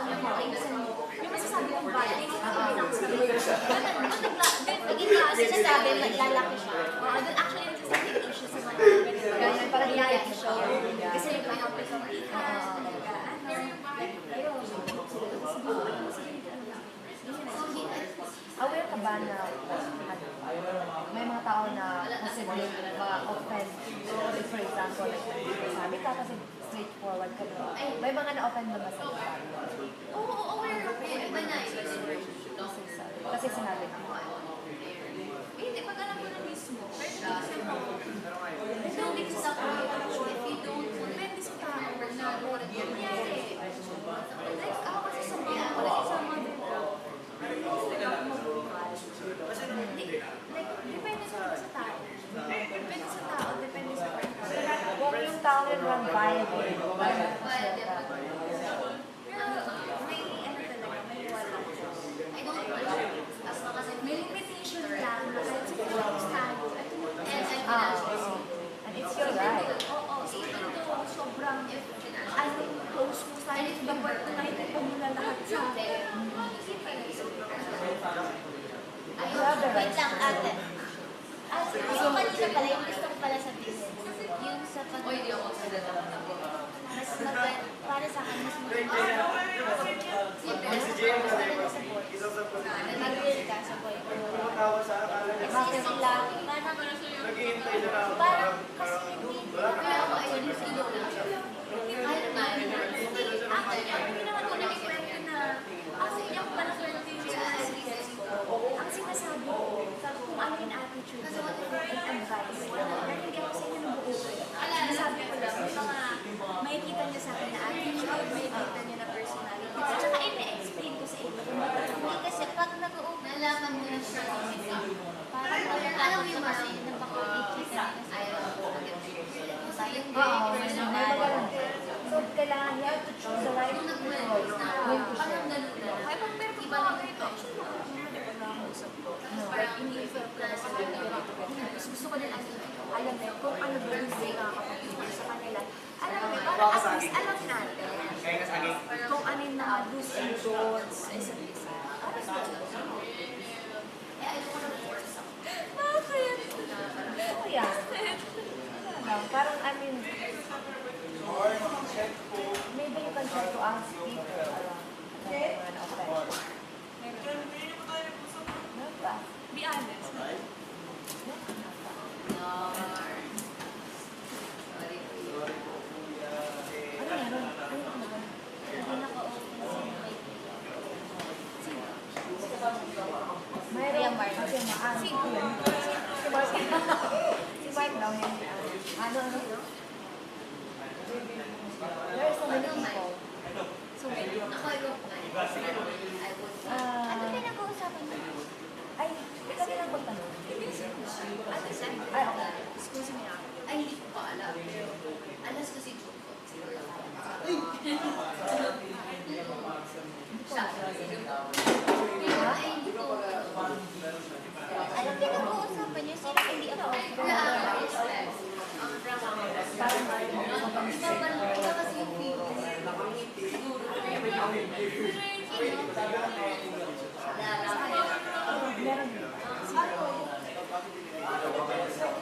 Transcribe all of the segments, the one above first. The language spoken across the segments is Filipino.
sabi ko, ay yung masasabi kong bata, hindi ko rin ako sa mga. Naging sinasabi, lalaki siya. Doon actually nagsasabi yung issue sa mga ganyan, parang reality show. Kasi nagpahapit sa mga aware ka ba na may mga tao na posible ma-offend? For example, sabi ka kasi straightforward ka ba? May mga na-offend na ba sa iba? Oo, aware ako. Iba na kasi sinabi ka. Hindi, pag alam mo na mismo. Pero don't mix up if you don't, depende sa tao na nangyari. Like, ako kasi sa mga, wala sa mga depende sa tao. Depende sa tao, depende sa tao. Kung yung tao yung run viable, may ano talaga, may wala. I don't know. As long as may limitation lang na kahit sa circumstance and it's your right. Oo, even though sobrang close mo sa akin, dapat na nakikita mo na lahat sa akin. Wait lang, ate. Gusto kanina pala, yung gusto ko pala sabihin. Yung sa pag... O, hindi ako sa mas para sa akin, mas mag-real ka sa boy ko. Kasi sila, parang kasi hindi ako ayun yung sa iyo lang. Hindi naman ko nakikwento na kasi iyak pala ko yung ang sinasabi ko, kung ano yung attitude ko, and advice, pero hindi ako sa inyo nabuo. Sinasabi ko lang, yung mga makikita niya sa akin na attitude, makikita niya na personality. At saka ina-explain ko sa inyo. Hindi kasi pag nag-uog, nalaman mo na siya parang alam mo yung mga napaka-ikita na ayaw ko. So, kailangan niya to choose the right people. Parang ganun na. Ay, pag meron iba na ito, ini-feel ko na sa kanila. Gusto ko din alam na kung ano ba yung nakakapagpapit sa kanila. Alam mo, parang at least alam natin kung ano yung na-lose and don'ts sa isa't isa. I don't want to force something. Bakit? Oh, yeah. Parang, I mean, maybe you can try to ask people around offense. Be honest. Mayroon kasi maano. Si Mark daw yan. Ano? There are so many people. So, ako ay ano pinag-uusapan mo? Ay, kami lang magtanong. Ano sa? Ay, okay. Excuse me ah. Ay, hindi ko pa alam. Alas ko si Joko. Siguro lang. Siya. Ay, hindi ko. Ano pinag-uusapan niyo? Sila hindi ako. Iba kasi yung video. Siguro.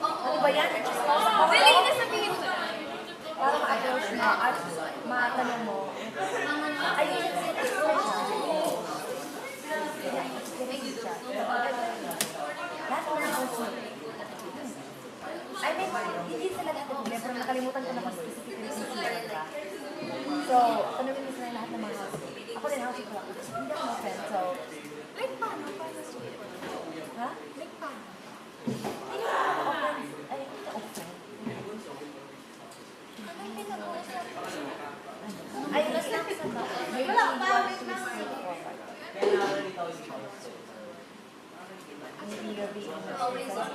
Ano ba yan? Dali na sabihin mo. Para ma-approach mo at matanong mo. Ayun yung lahat mo na also. I mean, hindi sila lahat ng problema, pero nakalimutan ko na kung specifically si Sierra. So, tanongin mo sila lahat ng mga housemate. Ako din housemate ko lang. Hindi ako ma-friend, so... Like paano? Paano siya? Ha? Like paano? Hindi ko ma-offend. Ay, hindi ka offend. Anong pinag-uusapan? Ay, mas lang sa ba? Wala pa, wait lang. Hindi gabi. Always on.